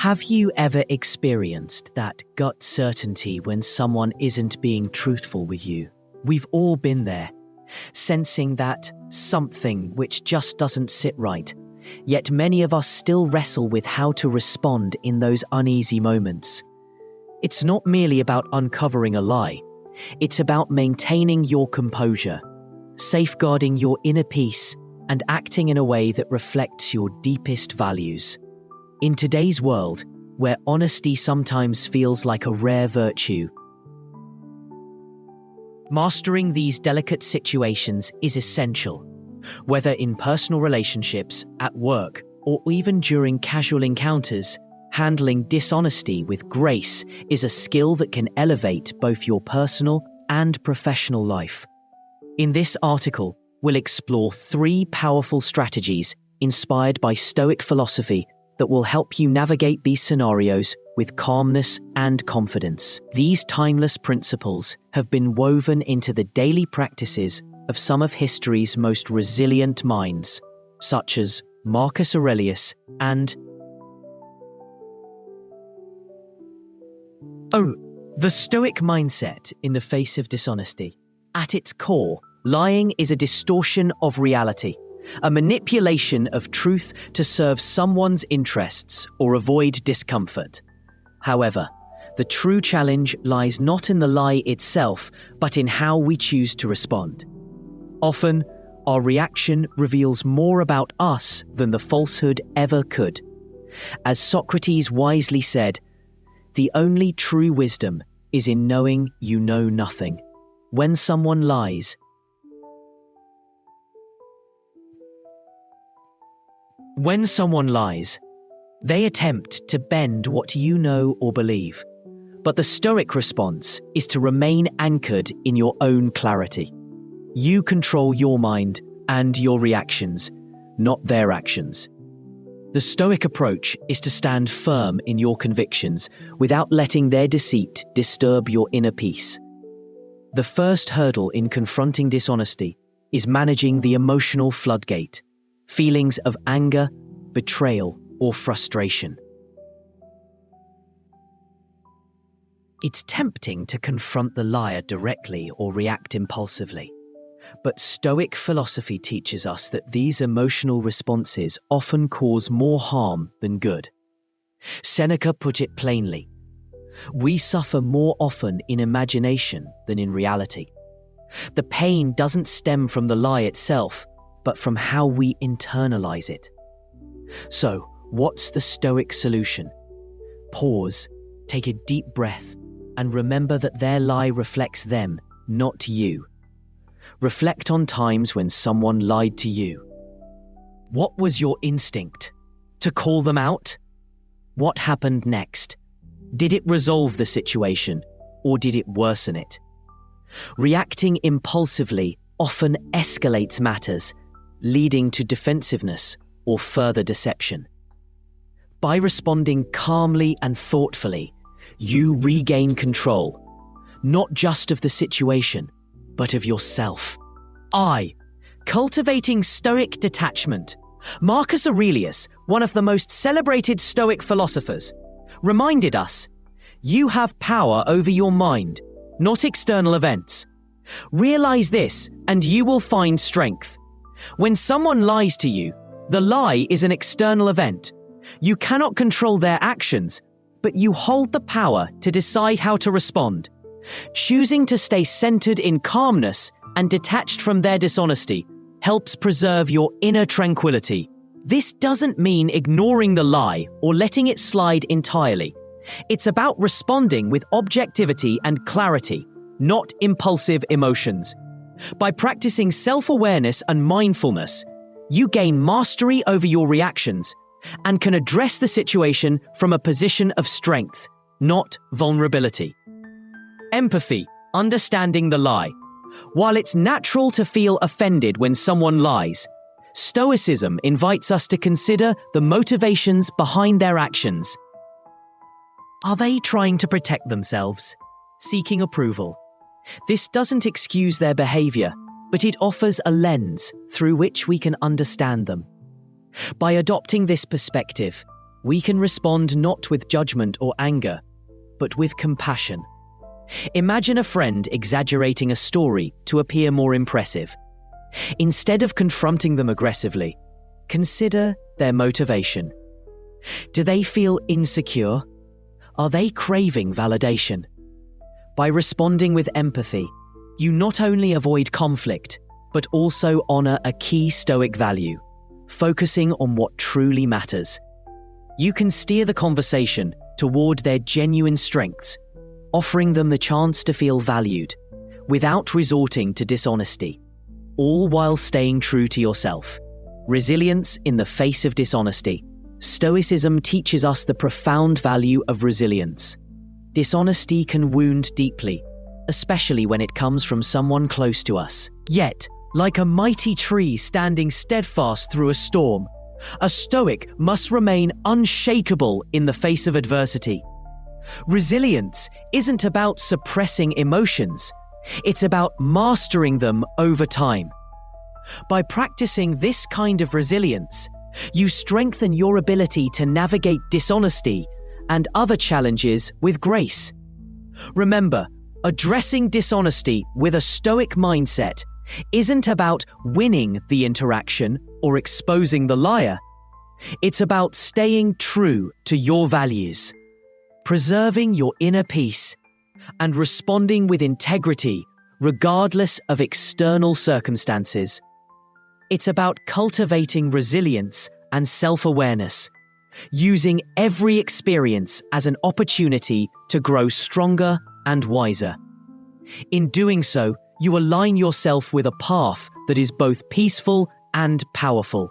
Have you ever experienced that gut certainty when someone isn't being truthful with you? We've all been there, sensing that something which just doesn't sit right. Yet many of us still wrestle with how to respond in those uneasy moments. It's not merely about uncovering a lie. It's about maintaining your composure, safeguarding your inner peace, and acting in a way that reflects your deepest values. In today's world, where honesty sometimes feels like a rare virtue, mastering these delicate situations is essential. Whether in personal relationships, at work, or even during casual encounters, handling dishonesty with grace is a skill that can elevate both your personal and professional life. In this article, we'll explore 3 powerful strategies inspired by Stoic philosophy that will help you navigate these scenarios with calmness and confidence. These timeless principles have been woven into the daily practices of some of history's most resilient minds, such as Marcus Aurelius and the Stoic mindset in the face of dishonesty. At its core, lying is a distortion of reality, a manipulation of truth to serve someone's interests or avoid discomfort. However, the true challenge lies not in the lie itself, but in how we choose to respond. Often, our reaction reveals more about us than the falsehood ever could. As Socrates wisely said, "The only true wisdom is in knowing you know nothing." When someone lies, they attempt to bend what you know or believe. But the Stoic response is to remain anchored in your own clarity. You control your mind and your reactions, not their actions. The Stoic approach is to stand firm in your convictions without letting their deceit disturb your inner peace. The first hurdle in confronting dishonesty is managing the emotional floodgate, feelings of anger, betrayal, or frustration. It's tempting to confront the liar directly or react impulsively. But Stoic philosophy teaches us that these emotional responses often cause more harm than good. Seneca put it plainly, "We suffer more often in imagination than in reality." The pain doesn't stem from the lie itself, but from how we internalize it. So, what's the Stoic solution? Pause, take a deep breath, and remember that their lie reflects them, not you. Reflect on times when someone lied to you. What was your instinct? To call them out? What happened next? Did it resolve the situation, or did it worsen it? Reacting impulsively often escalates matters, leading to defensiveness or further deception. By responding calmly and thoughtfully, you regain control, not just of the situation, but of yourself. Cultivating Stoic detachment. Marcus Aurelius, one of the most celebrated Stoic philosophers, reminded us, "You have power over your mind, not external events. Realize this, and you will find strength." When someone lies to you, the lie is an external event. You cannot control their actions, but you hold the power to decide how to respond. Choosing to stay centered in calmness and detached from their dishonesty helps preserve your inner tranquility. This doesn't mean ignoring the lie or letting it slide entirely. It's about responding with objectivity and clarity, not impulsive emotions. By practicing self-awareness and mindfulness, you gain mastery over your reactions and can address the situation from a position of strength, not vulnerability. Empathy, understanding the lie. While it's natural to feel offended when someone lies, Stoicism invites us to consider the motivations behind their actions. Are they trying to protect themselves, seeking approval? This doesn't excuse their behavior, but it offers a lens through which we can understand them. By adopting this perspective, we can respond not with judgment or anger, but with compassion. Imagine a friend exaggerating a story to appear more impressive. Instead of confronting them aggressively, consider their motivation. Do they feel insecure? Are they craving validation? By responding with empathy, you not only avoid conflict, but also honor a key Stoic value, focusing on what truly matters. You can steer the conversation toward their genuine strengths, offering them the chance to feel valued, without resorting to dishonesty, all while staying true to yourself. Resilience in the face of dishonesty. Stoicism teaches us the profound value of resilience. Dishonesty can wound deeply, especially when it comes from someone close to us. Yet, like a mighty tree standing steadfast through a storm, a Stoic must remain unshakable in the face of adversity. Resilience isn't about suppressing emotions, it's about mastering them over time. By practicing this kind of resilience, you strengthen your ability to navigate dishonesty and other challenges with grace. Remember, addressing dishonesty with a Stoic mindset isn't about winning the interaction or exposing the liar. It's about staying true to your values, preserving your inner peace, and responding with integrity regardless of external circumstances. It's about cultivating resilience and self-awareness, using every experience as an opportunity to grow stronger and wiser. In doing so, you align yourself with a path that is both peaceful and powerful.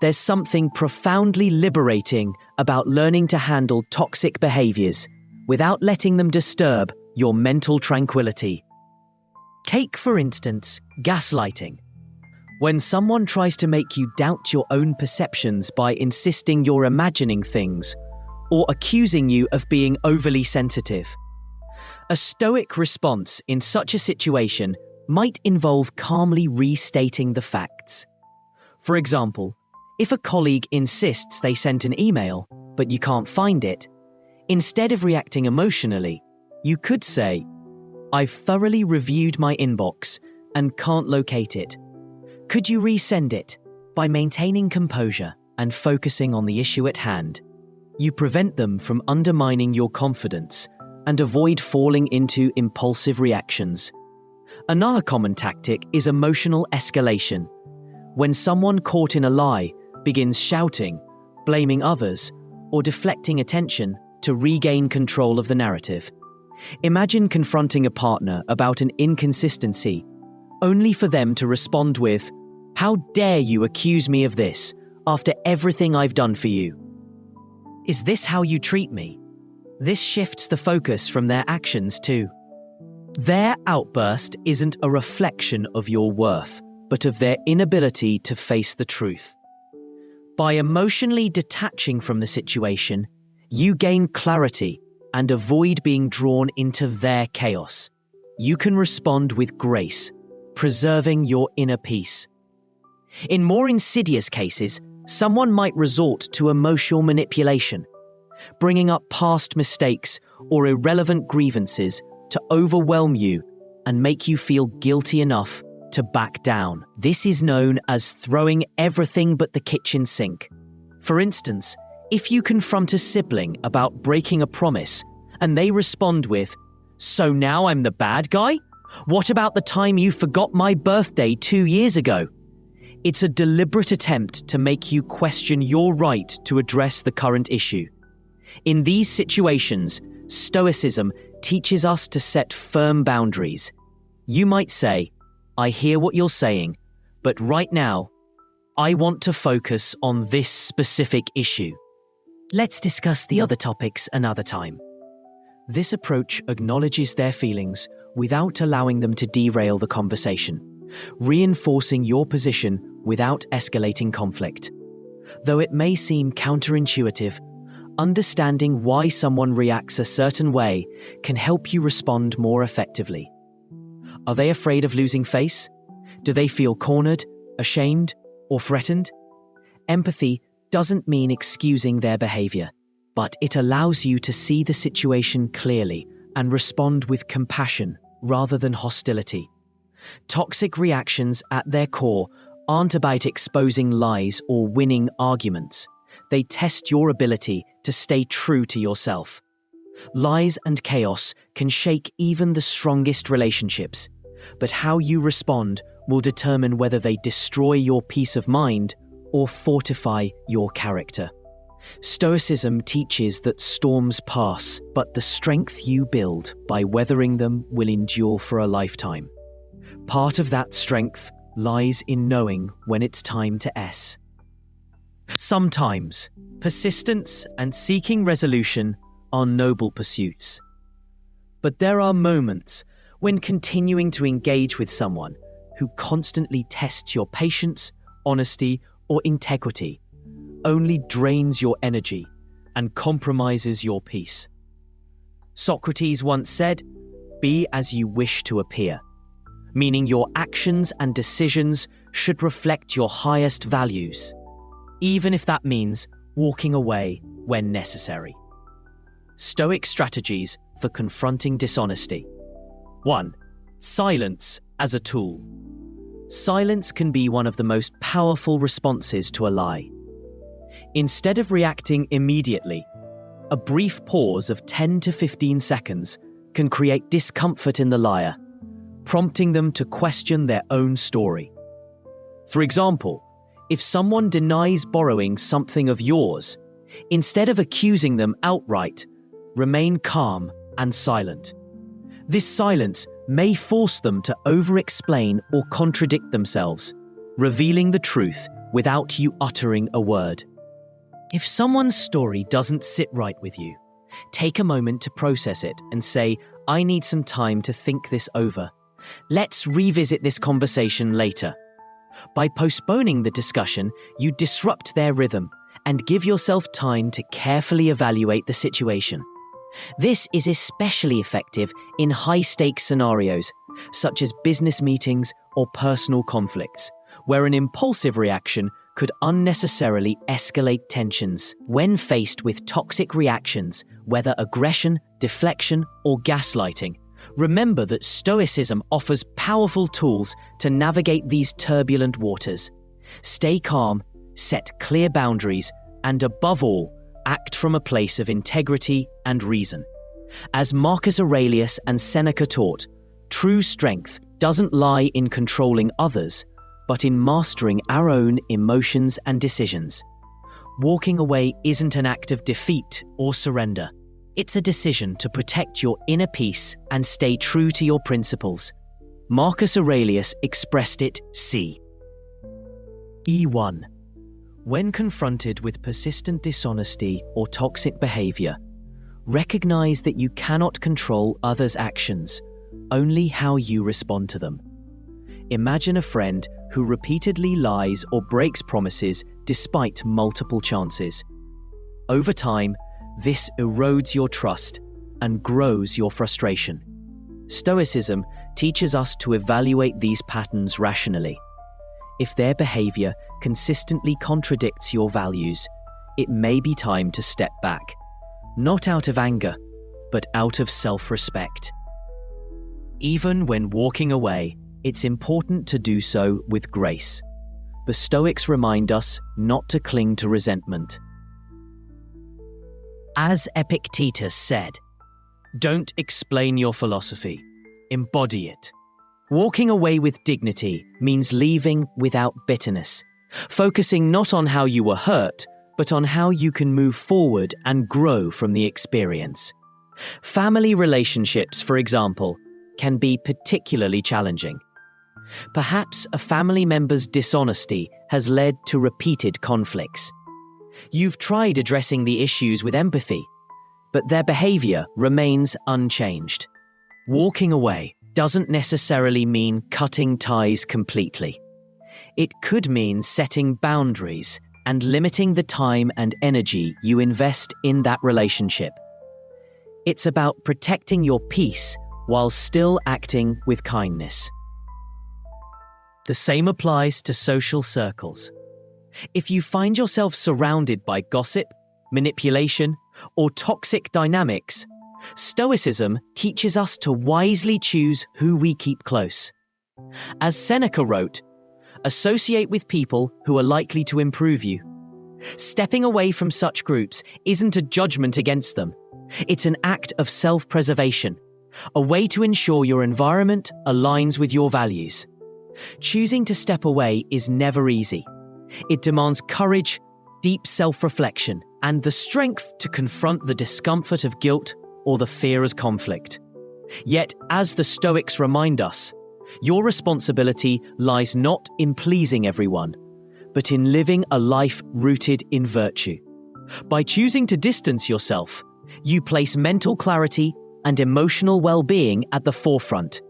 There's something profoundly liberating about learning to handle toxic behaviors without letting them disturb your mental tranquility. Take, for instance, gaslighting. When someone tries to make you doubt your own perceptions by insisting you're imagining things or accusing you of being overly sensitive. A Stoic response in such a situation might involve calmly restating the facts. For example, if a colleague insists they sent an email, but you can't find it, instead of reacting emotionally, you could say, "I've thoroughly reviewed my inbox and can't locate it. Could you resend it?" By maintaining composure and focusing on the issue at hand, you prevent them from undermining your confidence and avoid falling into impulsive reactions. Another common tactic is emotional escalation. When someone caught in a lie begins shouting, blaming others, or deflecting attention to regain control of the narrative. Imagine confronting a partner about an inconsistency, only for them to respond with, "How dare you accuse me of this after everything I've done for you? Is this how you treat me?" This shifts the focus from their actions to their outburst isn't a reflection of your worth, but of their inability to face the truth. By emotionally detaching from the situation, you gain clarity and avoid being drawn into their chaos. You can respond with grace, preserving your inner peace. In more insidious cases, someone might resort to emotional manipulation, bringing up past mistakes or irrelevant grievances to overwhelm you and make you feel guilty enough to back down. This is known as throwing everything but the kitchen sink. For instance, if you confront a sibling about breaking a promise and they respond with, "So now I'm the bad guy? What about the time you forgot my birthday 2 years ago?" It's a deliberate attempt to make you question your right to address the current issue. In these situations, Stoicism teaches us to set firm boundaries. You might say, "I hear what you're saying, but right now, I want to focus on this specific issue. Let's discuss the other topics another time." This approach acknowledges their feelings without allowing them to derail the conversation, reinforcing your position without escalating conflict. Though it may seem counterintuitive, understanding why someone reacts a certain way can help you respond more effectively. Are they afraid of losing face? Do they feel cornered, ashamed, or threatened? Empathy doesn't mean excusing their behavior, but it allows you to see the situation clearly and respond with compassion rather than hostility. Toxic reactions at their core aren't about exposing lies or winning arguments. They test your ability to stay true to yourself. Lies and chaos can shake even the strongest relationships, but how you respond will determine whether they destroy your peace of mind or fortify your character. Stoicism teaches that storms pass, but the strength you build by weathering them will endure for a lifetime. Part of that strength lies in knowing when it's time to S. Sometimes, persistence and seeking resolution are noble pursuits. But there are moments when continuing to engage with someone who constantly tests your patience, honesty, or integrity only drains your energy and compromises your peace. Socrates once said, "Be as you wish to appear," meaning your actions and decisions should reflect your highest values, even if that means walking away when necessary. Stoic strategies for confronting dishonesty. 1. Silence as a tool. Silence can be one of the most powerful responses to a lie. Instead of reacting immediately, a brief pause of 10 to 15 seconds can create discomfort in the liar, prompting them to question their own story. For example, if someone denies borrowing something of yours, instead of accusing them outright, remain calm and silent. This silence may force them to over-explain or contradict themselves, revealing the truth without you uttering a word. If someone's story doesn't sit right with you, take a moment to process it and say, "I need some time to think this over. Let's revisit this conversation later." By postponing the discussion, you disrupt their rhythm and give yourself time to carefully evaluate the situation. This is especially effective in high-stakes scenarios, such as business meetings or personal conflicts, where an impulsive reaction could unnecessarily escalate tensions. When faced with toxic reactions, whether aggression, deflection, or gaslighting, remember that Stoicism offers powerful tools to navigate these turbulent waters. Stay calm, set clear boundaries, and above all, act from a place of integrity and reason. As Marcus Aurelius and Seneca taught, true strength doesn't lie in controlling others, but in mastering our own emotions and decisions. Walking away isn't an act of defeat or surrender. It's a decision to protect your inner peace and stay true to your principles. Marcus Aurelius expressed it c. E1. When confronted with persistent dishonesty or toxic behavior, recognize that you cannot control others' actions, only how you respond to them. Imagine a friend who repeatedly lies or breaks promises despite multiple chances. Over time, this erodes your trust and grows your frustration. Stoicism teaches us to evaluate these patterns rationally. If their behavior consistently contradicts your values, it may be time to step back, not out of anger, but out of self-respect. Even when walking away, it's important to do so with grace. The Stoics remind us not to cling to resentment. As Epictetus said, "Don't explain your philosophy, embody it." Walking away with dignity means leaving without bitterness, focusing not on how you were hurt, but on how you can move forward and grow from the experience. Family relationships, for example, can be particularly challenging. Perhaps a family member's dishonesty has led to repeated conflicts. You've tried addressing the issues with empathy, but their behavior remains unchanged. Walking away doesn't necessarily mean cutting ties completely. It could mean setting boundaries and limiting the time and energy you invest in that relationship. It's about protecting your peace while still acting with kindness. The same applies to social circles. If you find yourself surrounded by gossip, manipulation, or toxic dynamics, Stoicism teaches us to wisely choose who we keep close. As Seneca wrote, associate with people who are likely to improve you. Stepping away from such groups isn't a judgment against them. It's an act of self-preservation, a way to ensure your environment aligns with your values. Choosing to step away is never easy. It demands courage, deep self-reflection, and the strength to confront the discomfort of guilt or the fear of conflict. Yet, as the Stoics remind us, your responsibility lies not in pleasing everyone, but in living a life rooted in virtue. By choosing to distance yourself, you place mental clarity and emotional well-being at the forefront,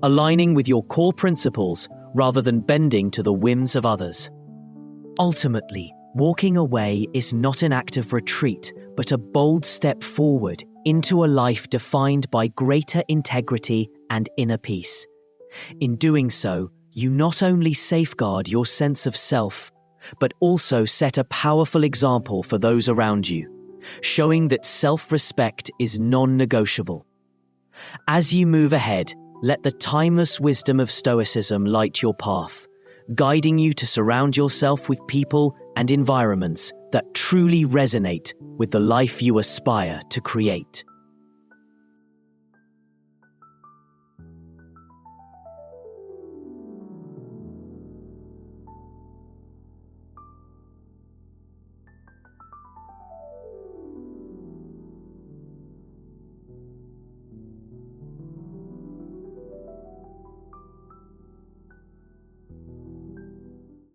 aligning with your core principles rather than bending to the whims of others. Ultimately, walking away is not an act of retreat, but a bold step forward into a life defined by greater integrity and inner peace. In doing so, you not only safeguard your sense of self, but also set a powerful example for those around you, showing that self-respect is non-negotiable. As you move ahead, let the timeless wisdom of Stoicism light your path, guiding you to surround yourself with people and environments that truly resonate with the life you aspire to create.